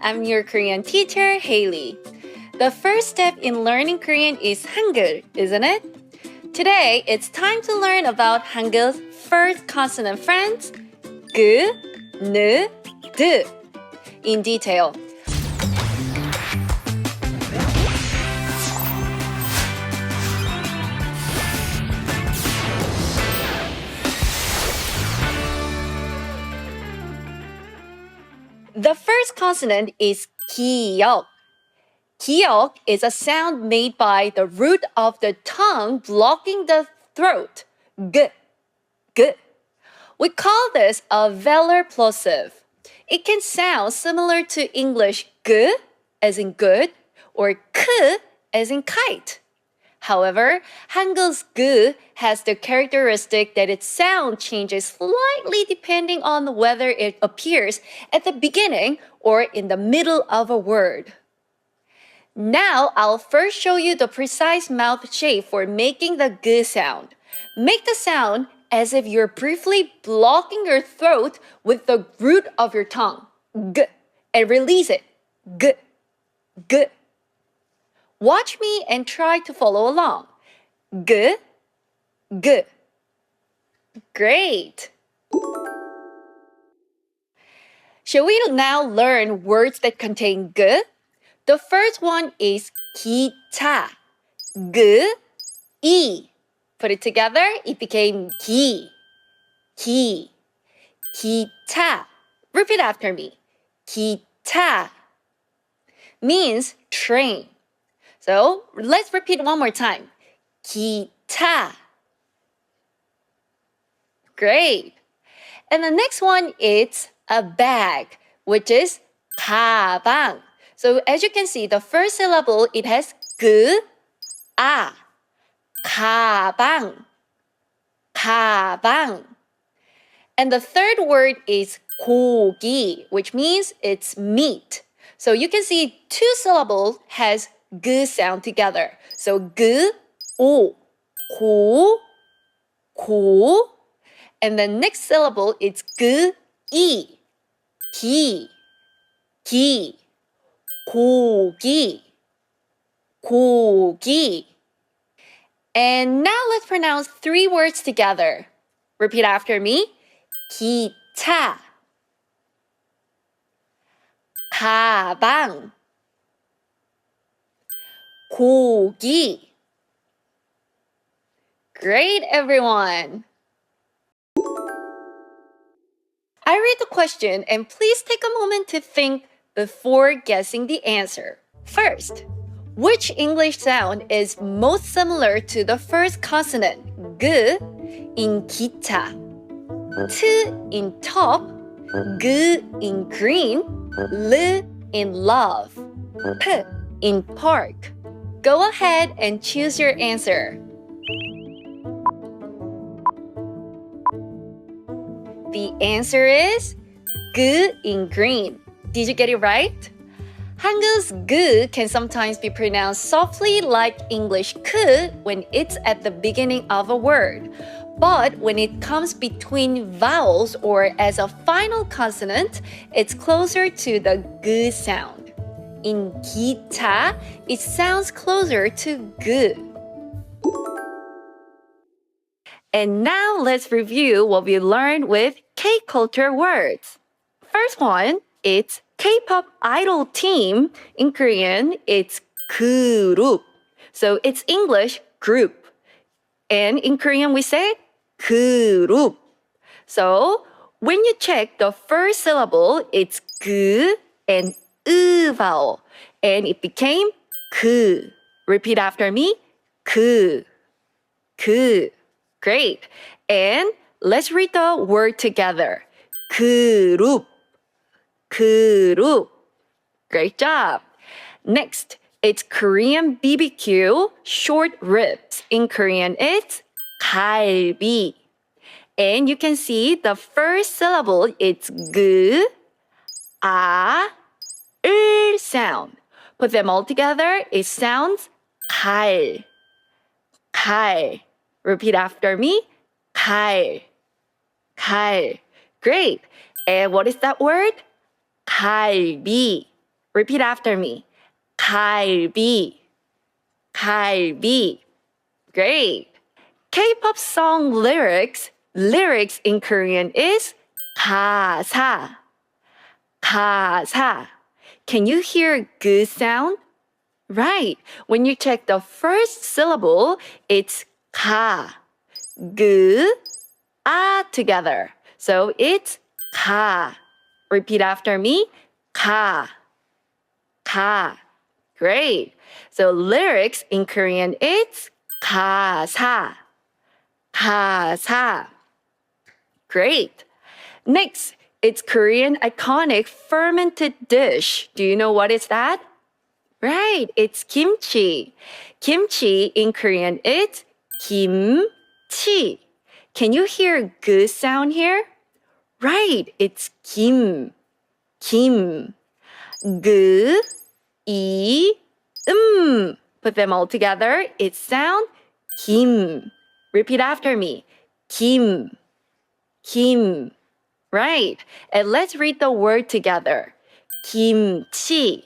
I'm your Korean teacher, Haley. The first step in learning Korean is Hangeul, isn't it? Today, it's time to learn about Hangeul's first consonant friends, 그, 느, 드, in detail. The first consonant is 기역. 기역 is a sound made by the root of the tongue blocking the throat. G, g. We call this a velar plosive. It can sound similar to English g as in good or k as in kite. However, Hangeul's 그 has the characteristic that its sound changes slightly depending on whether it appears at the beginning or in the middle of a word. Now, I'll first show you the precise mouth shape for making the 그 sound. Make the sound as if you're briefly blocking your throat with the root of your tongue. G, and release it. G, g. Watch me and try to follow along. G, g. Great! Shall we now learn words that contain g? The first one is 기차. G, E. Put it together, it became 기. 기. 기차. Repeat after me. 기차. Means train. So let's repeat one more time. 기차. Great. And the next one is a bag, which is 가방. So as you can see, the first syllable, it has 그, 아. 가방. 가방. And the third word is 고기, which means it's meat. So you can see two syllables has 그 sound together. So 그, 오, 고, 고. And the next syllable is 그, 이, 기, 기, 고기, 고기. And now let's pronounce three words together. Repeat after me. 기차, 가방, 고기. Great, everyone! I read the question and please take a moment to think before guessing the answer. First, which English sound is most similar to the first consonant, g, in 기차, t in top, g in green, l in love, p in park? Go ahead and choose your answer. The answer is 그 in green. Did you get it right? Hangeul's 그 can sometimes be pronounced softly like English 크 when it's at the beginning of a word. But when it comes between vowels or as a final consonant, it's closer to the 그 sound. In 기차, it sounds closer to 그. And now let's review what we learned with K-culture words. First one, it's K-pop idol team. In Korean, it's 그룹. So it's English group. And in Korean, we say 그룹. So when you check the first syllable, it's 그 and 으 vowel. And it became 그. Repeat after me. 그. 그. Great. And let's read the word together. 그룹. 그룹. Great job. Next, it's Korean BBQ, short ribs. In Korean, it's 갈비. And you can see the first syllable, it's 그, 아, 을 sound. Put them all together, it sounds 갈. 갈. Repeat after me. 갈. 갈. Great. And what is that word? 갈비. Repeat after me. 갈비. 갈비. Great. K-pop song lyrics in Korean is 가사. 가사. Can you hear a good sound? Right. When you check the first syllable, it's 가. 그, together. So it's 가. Repeat after me. 가. 가. Great. So lyrics in Korean, it's 가사. 가사. Great. Next, it's Korean iconic fermented dish. Do you know what is that? Right, it's kimchi. Kimchi in Korean, it's 김치. Can you hear a good sound here? Right, it's 김. 김. 그, 이, Put them all together, it sound 김. Repeat after me. 김. 김. Right. And let's read the word together. 김치.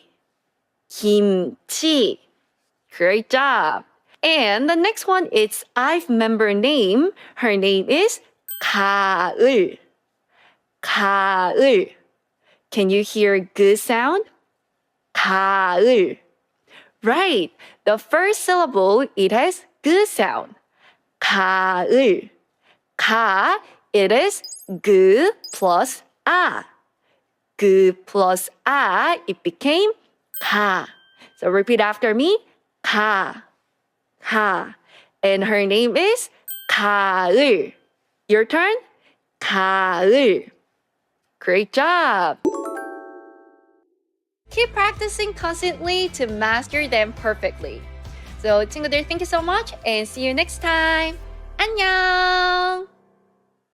김치. Great job. And the next one is I've member name. Her name is 가을. 가을. Can you hear a good sound? 가을. Right. The first syllable, it has good sound. 가을. 가, it is 그 plus 아. 그 plus 아, it became 가. So repeat after me. 가. 가. And her name is 가을. Your turn. 가을. Great job. Keep practicing constantly to master them perfectly. So 친구들, thank you so much and see you next time. 안녕.